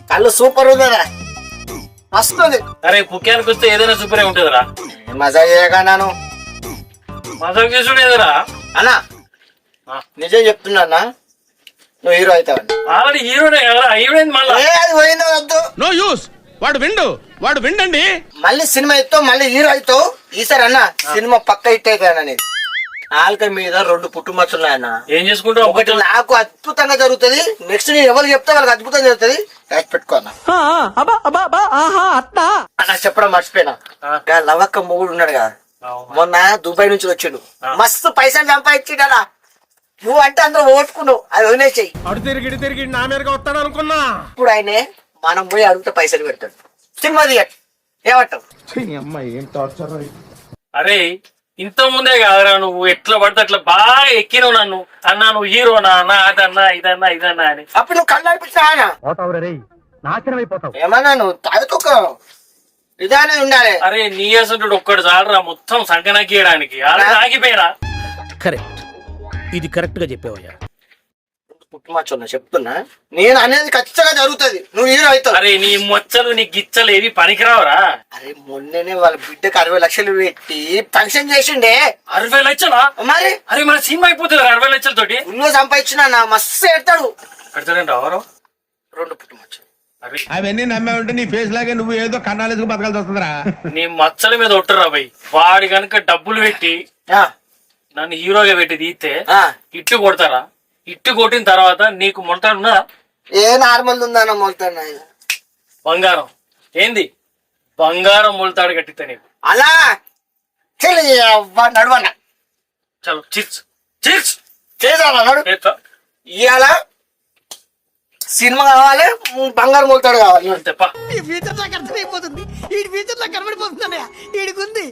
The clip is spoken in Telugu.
కళ్ళు సూపర్ ఉందరా, వస్తుంది. అరే ముఖ్యానికి వస్తే ఏదైనా సూపరే ఉంటుందిరా. మజా చేయగా నాను మజా చేసుడు ఏదరా అన్నా, నిజం చెప్తున్నా అన్న, నువ్వు హీరో అవుతావు. ఆల్రెడీ హీరోనే కదా, హీరోయిన్ మళ్ళీ అది పోయిందో వద్దు, నో యూస్. వాడు విండండి. మళ్ళీ సినిమా ఇస్తావు, మళ్ళీ హీరో అవుతావు. ఈసారి అన్న సినిమా పక్క హిట్ అవుతాను. నేను ఆల్క మీద 2 పుట్టుమచ్చలు ఉన్నాయన్న. ఏం చేసుకుంటావు? ఒకటి నాకు అద్భుతంగా జరుగుతుంది, నెక్స్ట్ నేను ఎవరు చెప్తే వాళ్ళకి అద్భుతంగా జరుగుతుంది. రాసి పెట్టుకో అన్న. అన్న చెప్పడం మర్చిపోయినా, లవక్క మొగుడు ఉన్నాడు కదా, మొన్న దుబాయ్ నుంచి వచ్చిండు, మస్తు పైసలు సంపాదించిండు. నువ్వు అంటే అందరూ ఓటుకున్నావు, అది వదిలేసేయి. అడు తిరిగి నా మీదగా వస్తాడు అనుకున్నా. ఇప్పుడు ఆయనే మనం పోయి అడిగితే పైసలు పెడతాడు. సినిమా దిగట్టు ఏమంటావు? అరే ఇంత ముందే కాదురా, నువ్వు ఎట్లా పడితే అట్లా బాగా ఎక్కినావు నన్ను. అన్నా నువ్వు హీరోనా అన్నా, అదన్నా ఇదన్నా అని. అప్పుడు నువ్వు కళ్ళు నడిపించినా ఏమన్నా, నువ్వు తాగుతూ ఇదానే ఉండాలి. అరే నీ అసలు ఒక్కడు చాలరా మొత్తం సంకనాకియడానికి. అలా ఆగిపోయినా. కరెక్ట్, ఇది కరెక్ట్ గా చెప్పావయ్యా. పుట్టుమచ్చ చెప్తున్నా, నేను అనేది ఖచ్చితంగా జరుగుతుంది. నువ్వు హీరో అవుతావు. అరే నీ మొచ్చలు నీ గిచ్చలు ఏవి పనికిరావురా. అరే మొన్ననే వాళ్ళ బిడ్డకి 60 లక్షలు పెట్టి ఫంక్షన్ చేసిండే. 60 లక్షలా? మరి అరే మన సినిమా అయిపోతుంది 60 లక్షలతోటి. నువ్వు సంపాదించిన మస్తు పెడతాడు. పెడతాడంట ఎవరు? 2 పుట్టుమచ్చలు. అవన్నీ నమ్మే ఉంటే నీ ఫేస్ లాగే నువ్వు ఏదో కన్నాలేసుకు బతకాల్సి వస్తుందిరా. నీ మచ్చల మీద ఒట్టురా భయ్. వాడి కనుక డబ్బులు పెట్టి నన్ను హీరోగా పెట్టి తీస్తే ఇట్టు కొడతారా? ఇట్టు కొట్టిన తర్వాత నీకు మొలతాడున్నా? ఏ నార్మల్ ఉందన్న మొలతాడు. బంగారం ఏంది? బంగారం మొలతాడు కట్టిస్తా నీకు. అలా నడవన్న. చలో చిర్చ్ చిర్చ్ చేసా నడు. ఇవాళ సినిమా కావాలి, బంగారం మొలతాడు కావాలి. అంతేపా. ఈ ఫ్యూచర్ నాకు అర్థమైపోతుంది, ఈ ఫ్యూచర్ నాకు కనబడిపోతుంది.